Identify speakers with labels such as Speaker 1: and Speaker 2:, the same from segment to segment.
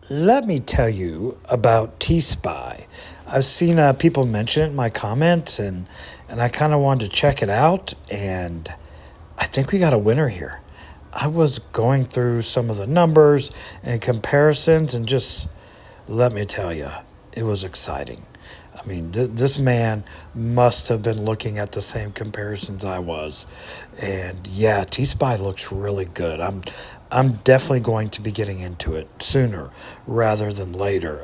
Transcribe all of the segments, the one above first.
Speaker 1: Let me tell you about TSPY. I've seen people mention it in my comments, and I kind of wanted to check it out, and I think we got a winner here. I was going through some of the numbers and comparisons, and just let me tell you, it was exciting. I mean, this man must have been looking at the same comparisons I was, and yeah, T Spy looks really good. I'm definitely going to be getting into it sooner rather than later.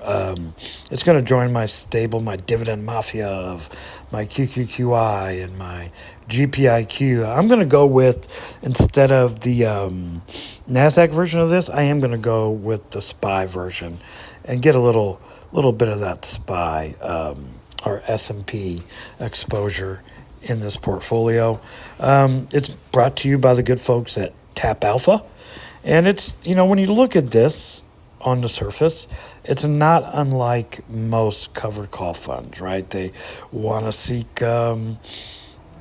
Speaker 1: It's going to join my stable, my dividend mafia of my QQQI and my GPIQ. I'm going to go with, instead of the NASDAQ version of this, I am going to go with the SPY version and get a little bit of that SPY or S&P exposure in this portfolio. It's brought to you by the good folks at Tap Alpha. And it's, when you look at this on the surface, it's not unlike most covered call funds, right? They want to seek,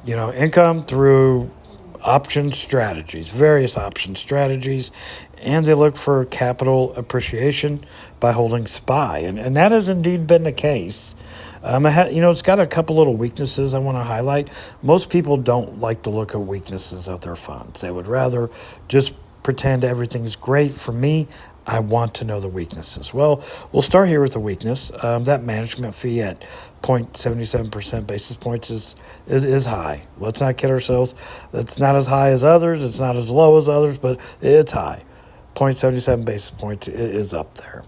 Speaker 1: income through option strategies, various option strategies, and they look for capital appreciation by holding SPY. And that has indeed been the case. It's got a couple little weaknesses I want to highlight. Most people don't like to look at weaknesses of their funds. They would rather just pretend everything's great. For me, I want to know the weaknesses. Well, we'll start here with the weakness. That management fee at 0.77% basis points is high. Let's not kid ourselves. It's not as high as others. It's not as low as others, but it's high. 0.77 basis points is up there.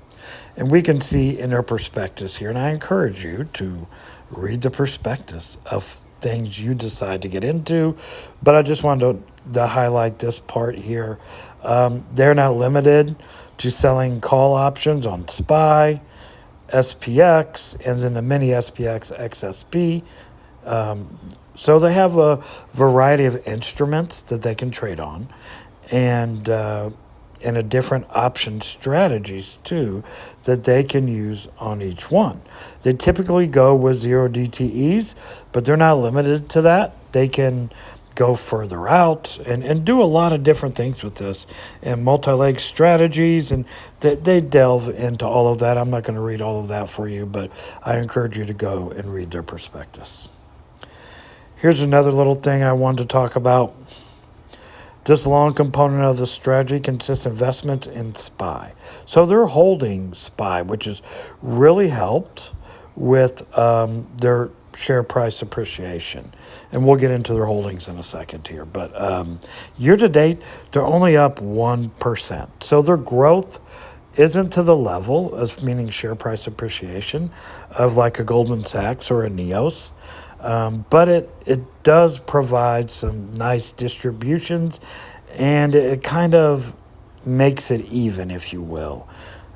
Speaker 1: And we can see in their prospectus here, and I encourage you to read the prospectus of things you decide to get into, but I just wanted to highlight this part here. They're not limited to selling call options on SPY, SPX, and then the mini SPX XSP. So they have a variety of instruments that they can trade on, and a different option strategies too that they can use on each one. They typically go with 0 DTEs, but they're not limited to that. They can go further out and do a lot of different things with this and multi-leg strategies, and they delve into all of that. I'm not going to read all of that for you, but I encourage you to go and read their prospectus. Here's another little thing I wanted to talk about. This long component of the strategy consists of investments in SPY. So they're holding SPY, which has really helped with their share price appreciation. And we'll get into their holdings in a second here. But year to date, they're only up 1%. So their growth isn't to the level of, meaning share price appreciation, of like a Goldman Sachs or a Neos. But it does provide some nice distributions, and it kind of makes it even, if you will.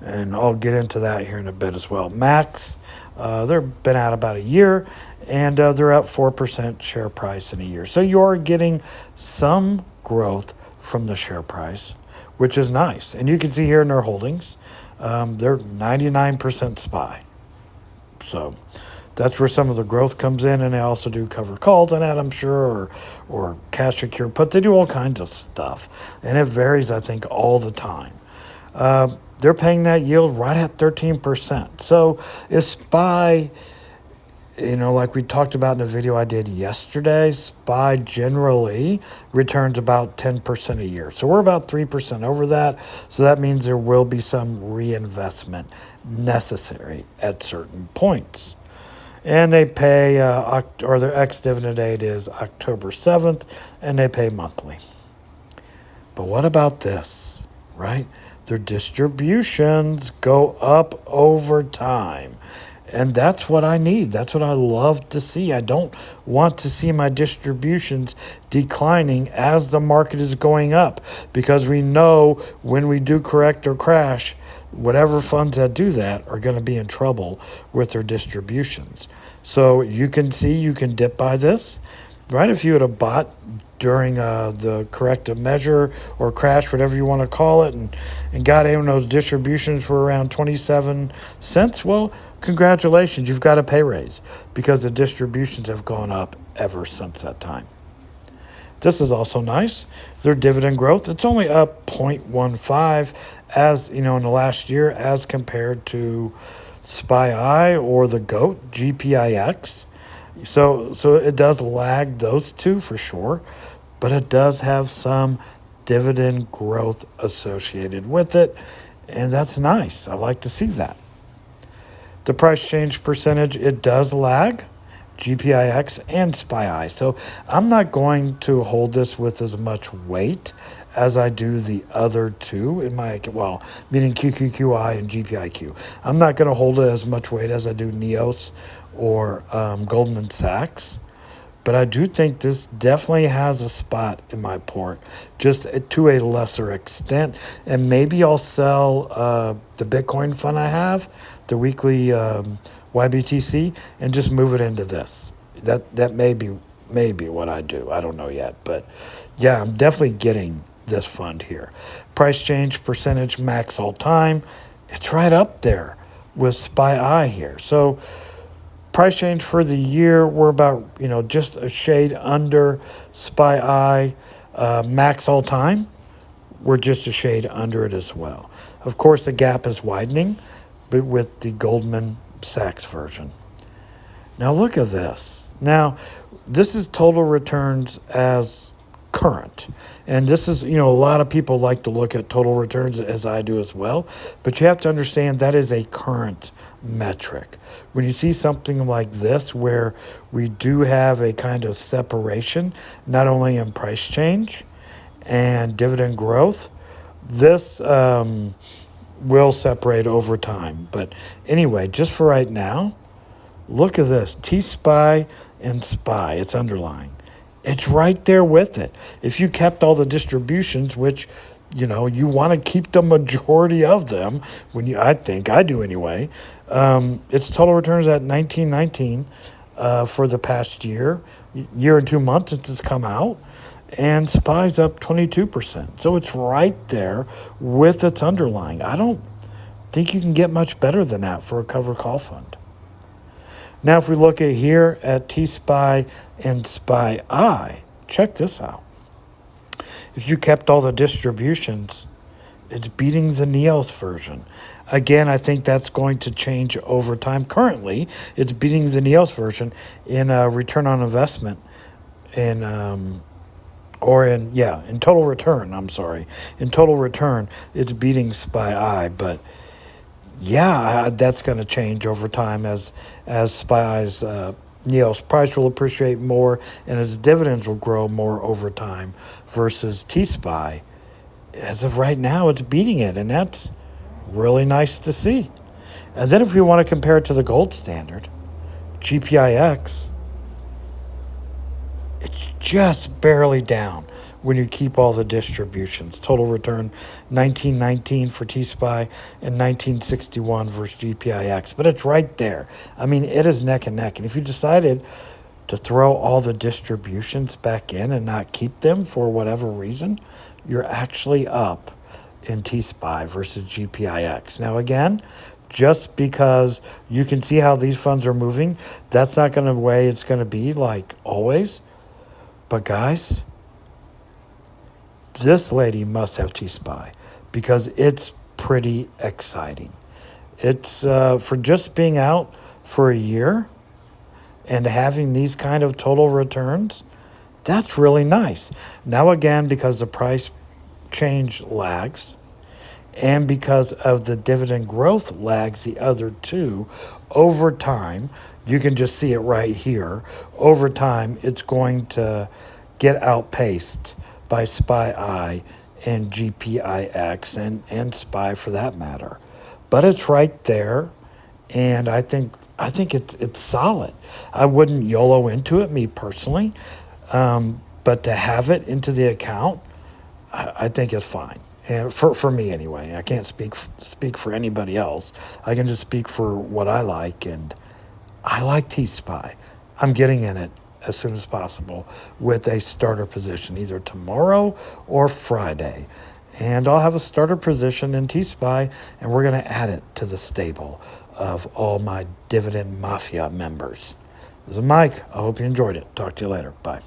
Speaker 1: And I'll get into that here in a bit as well. Max, they've been out about a year, and they're up 4% share price in a year. So you are getting some growth from the share price, which is nice. And you can see here in their holdings, they're 99% SPY. So that's where some of the growth comes in, and they also do cover calls on that, I'm sure, or cash secure put. They do all kinds of stuff, and it varies, I think, all the time. They're paying that yield right at 13%. So if SPY, like we talked about in the video I did yesterday, SPY generally returns about 10% a year. So we're about 3% over that. So that means there will be some reinvestment necessary at certain points. And they pay, their ex-dividend date is October 7th, and they pay monthly. But what about this, right? Their distributions go up over time. And that's what I need. That's what I love to see. I don't want to see my distributions declining as the market is going up, because we know when we do correct or crash, whatever funds that do that are going to be in trouble with their distributions. So you can see, you can dip by this, right? If you would have bought during the corrective measure or crash, whatever you want to call it, and got in when those distributions were around 27 cents, well, congratulations, you've got a pay raise, because the distributions have gone up ever since that time. This is also nice. Their dividend growth, it's only up 0.15 as, in the last year as compared to SPY or the GOAT, GPIX. So it does lag those two for sure, but it does have some dividend growth associated with it, and that's nice. I like to see that. The price change percentage, it does lag GPIX and SPY. So I'm not going to hold this with as much weight as I do the other two in my, meaning QQQI and GPIQ. I'm not going to hold it as much weight as I do NEOS or Goldman Sachs. But I do think this definitely has a spot in my port, just to a lesser extent. And maybe I'll sell the Bitcoin fund I have, the weekly YBTC, and just move it into this. That may be what I do. I don't know yet. But yeah, I'm definitely getting this fund here. Price change percentage max all time. It's right up there with SPY here. So price change for the year, we're about, just a shade under SPY max all time. We're just a shade under it as well. Of course, the gap is widening, but with the Goldman Sachs version. Now look at this. Now, this is total returns as current. And this is, a lot of people like to look at total returns as I do as well. But you have to understand that is a current metric. When you see something like this, where we do have a kind of separation, not only in price change and dividend growth, this will separate over time. But anyway, just for right now, look at this. TSPY and SPY, it's underlying. It's right there with it. If you kept all the distributions, which, you want to keep the majority of them, I think I do anyway. Its total returns at 1919 for the past year and 2 months since it's come out, and SPY's up 22%. So it's right there with its underlying. I don't think you can get much better than that for a covered call fund. Now, if we look at here at TSPY and SPY, check this out. If you kept all the distributions, it's beating the NEOS version. Again, I think that's going to change over time. Currently, it's beating the NEOS version in return on investment in total return. I'm sorry. In total return, it's beating SPY, but yeah, that's going to change over time as SPY's NEOS price will appreciate more and its dividends will grow more over time versus TSPY. As of right now, it's beating it, and that's really nice to see. And then if we want to compare it to the gold standard, GPIX, it's just barely down when you keep all the distributions. Total return 1919 for TSPY and 1961 versus GPIX. But it's right there. I mean, it is neck and neck. And if you decided to throw all the distributions back in and not keep them for whatever reason, you're actually up in TSPY versus GPIX. Now, again, just because you can see how these funds are moving, that's not going to the way it's going to be like always. But guys, this lady must have TSPY because it's pretty exciting. It's for just being out for a year and having these kind of total returns, that's really nice. Now again, because the price change lags and because of the dividend growth lags the other two, over time, you can just see it right here. Over time, it's going to get outpaced by SPY and GPIX and SPY for that matter. But it's right there, and I think it's solid. I wouldn't YOLO into it, me personally, but to have it into the account, I think it's fine. And for me anyway, I can't speak for anybody else. I can just speak for what I like, and I like TSPY. I'm getting in it as soon as possible with a starter position, either tomorrow or Friday. And I'll have a starter position in TSPY, and we're going to add it to the stable of all my Dividend Mafia members. This is Mike. I hope you enjoyed it. Talk to you later. Bye.